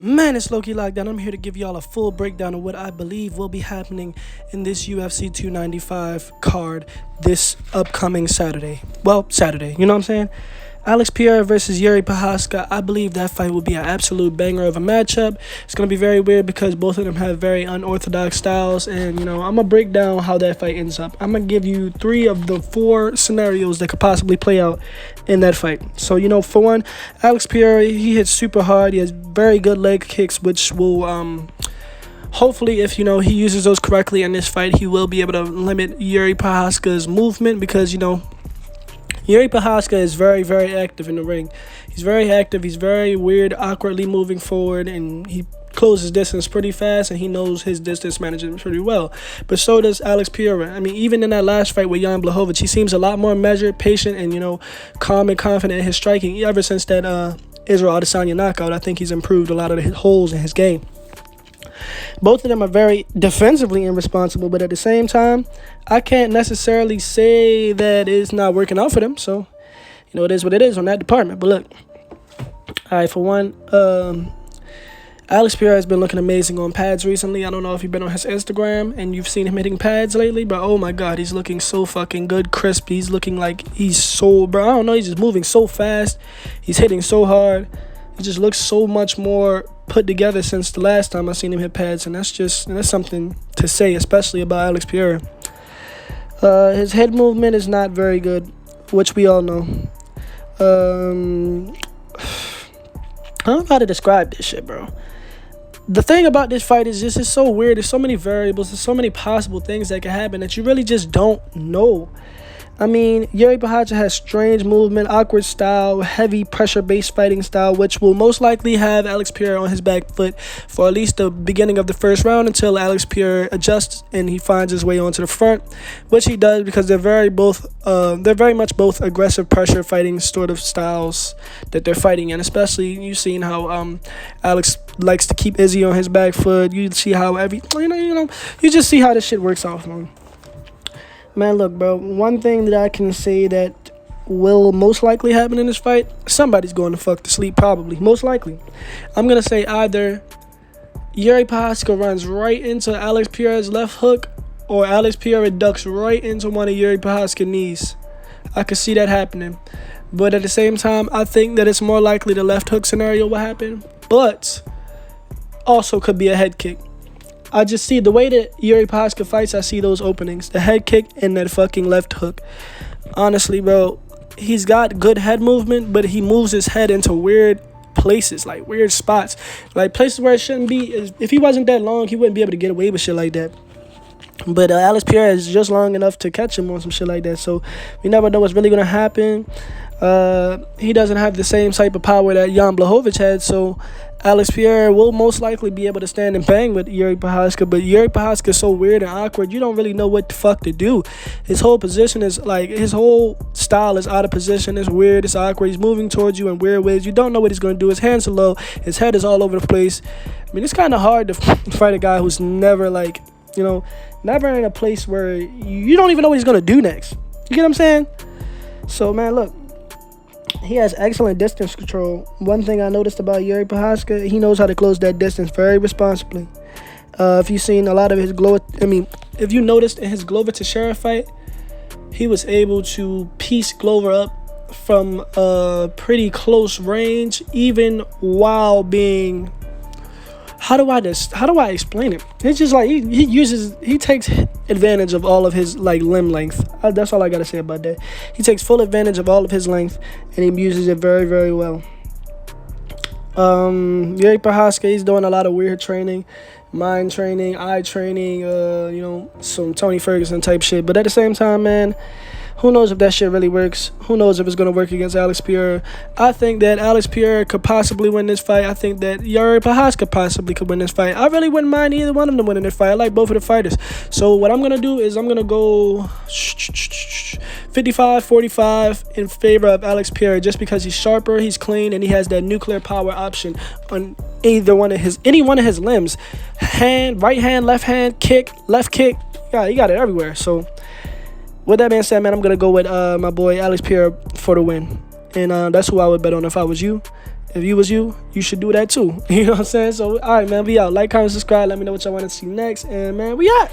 Man, it's Loki Lockdown. I'm here to give y'all a full breakdown of what I believe will be happening in this UFC 295 card this upcoming Saturday. Well, Saturday, you know what I'm saying? Alex Pereira versus JIRI. I believe that fight will be an absolute banger of a matchup. It's going to be very weird because both of them have very unorthodox styles. And, I'm going to break down how that fight ends up. I'm going to give you 3 of the 4 scenarios that could possibly play out in that fight. So, for one, Alex Pereira, he hits super hard. He has very good leg kicks, which will hopefully, if he uses those correctly in this fight, he will be able to limit JIRI movement because JIRI is very, very active in the ring. He's very active. He's very weird, awkwardly moving forward, and he closes distance pretty fast, and he knows his distance management pretty well. But so does Alex Pereira. I mean, even in that last fight with Jan Blachowicz, he seems a lot more measured, patient, and, calm and confident in his striking. Ever since that Israel Adesanya knockout, I think he's improved a lot of his holes in his game. Both of them are very defensively irresponsible, but at the same time, I can't necessarily say that it's not working out for them. So, it is what it is on that department. But look, all right, for one, Alex Pereira has been looking amazing on pads recently. I don't know if you've been on his Instagram and you've seen him hitting pads lately, but oh my God, he's looking so fucking good, crisp. He's looking like he's so, bro, I don't know, he's just moving so fast. He's hitting so hard. He just looks so much more put together since the last time I seen him hit pads, and that's something to say, especially about Alex Pereira. His head movement is not very good, which we all know. I don't know how to describe this shit, bro. The thing about this fight is just it's so weird. There's so many variables. There's so many possible things that can happen that you really just don't know. I mean, JIRI has strange movement, awkward style, heavy pressure-based fighting style, which will most likely have Alex Pereira on his back foot for at least the beginning of the first round until Alex Pereira adjusts and he finds his way onto the front, which he does because they're very much both aggressive pressure fighting sort of styles that they're fighting in. Especially you've seen how Alex likes to keep Izzy on his back foot. You see how you just see how this shit works out, man. Man, look, bro, one thing that I can say that will most likely happen in this fight, somebody's going to fuck to sleep, probably, most likely. I'm going to say either JIRI runs right into Alex Pereira's left hook or Alex Pereira ducks right into one of JIRI knees. I could see that happening. But at the same time, I think that it's more likely the left hook scenario will happen, but also could be a head kick. I just see the way that JIRI fights, I see those openings. The head kick and that fucking left hook. Honestly, bro, he's got good head movement, but he moves his head into weird places, like weird spots. Like places where it shouldn't be. If he wasn't that long, he wouldn't be able to get away with shit like that. But Alex Pereira is just long enough to catch him on some shit like that. So we never know what's really going to happen. He doesn't have the same type of power that Jan Blachowicz had, so Alex Pereira will most likely be able to stand and bang with JIRI, but JIRI is so weird and awkward, you don't really know what the fuck to do. His whole position is his whole style is out of position. It's weird, it's awkward. He's moving towards you in weird ways. You don't know what he's going to do. His hands are low. His head is all over the place. I mean, it's kind of hard to fight a guy who's never never in a place where you don't even know what he's going to do next. You get what I'm saying? So, man, look. He has excellent distance control. One thing I noticed about JIRI, he knows how to close that distance very responsibly. If you've seen a lot of his if you noticed in his Glover Teixeira fight, he was able to piece Glover up from a pretty close range, even while being. How do I explain it? It's just like he takes advantage of all of his limb length. That's all I gotta say about that. He takes full advantage of all of his length and he uses it very, very well. JIRI, he's doing a lot of weird training, mind training, eye training, some Tony Ferguson type shit. But at the same time, man, who knows if that shit really works? Who knows if it's going to work against Alex Pereira? I think that Alex Pereira could possibly win this fight. I think that JIRI possibly could win this fight. I really wouldn't mind either one of them winning this fight. I like both of the fighters. So what I'm going to do is I'm going to go 55-45 in favor of Alex Pereira just because he's sharper, he's clean, and he has that nuclear power option on any one of his limbs. Right hand, left hand, kick, left kick. Yeah, he got it everywhere. So with that being said, man, I'm going to go with my boy Alex Pereira for the win. And that's who I would bet on if I was you. if you was you should do that too. You know what I'm saying? So, all right, man, we out. Like, comment, subscribe. Let me know what y'all want to see next. And, man, we out.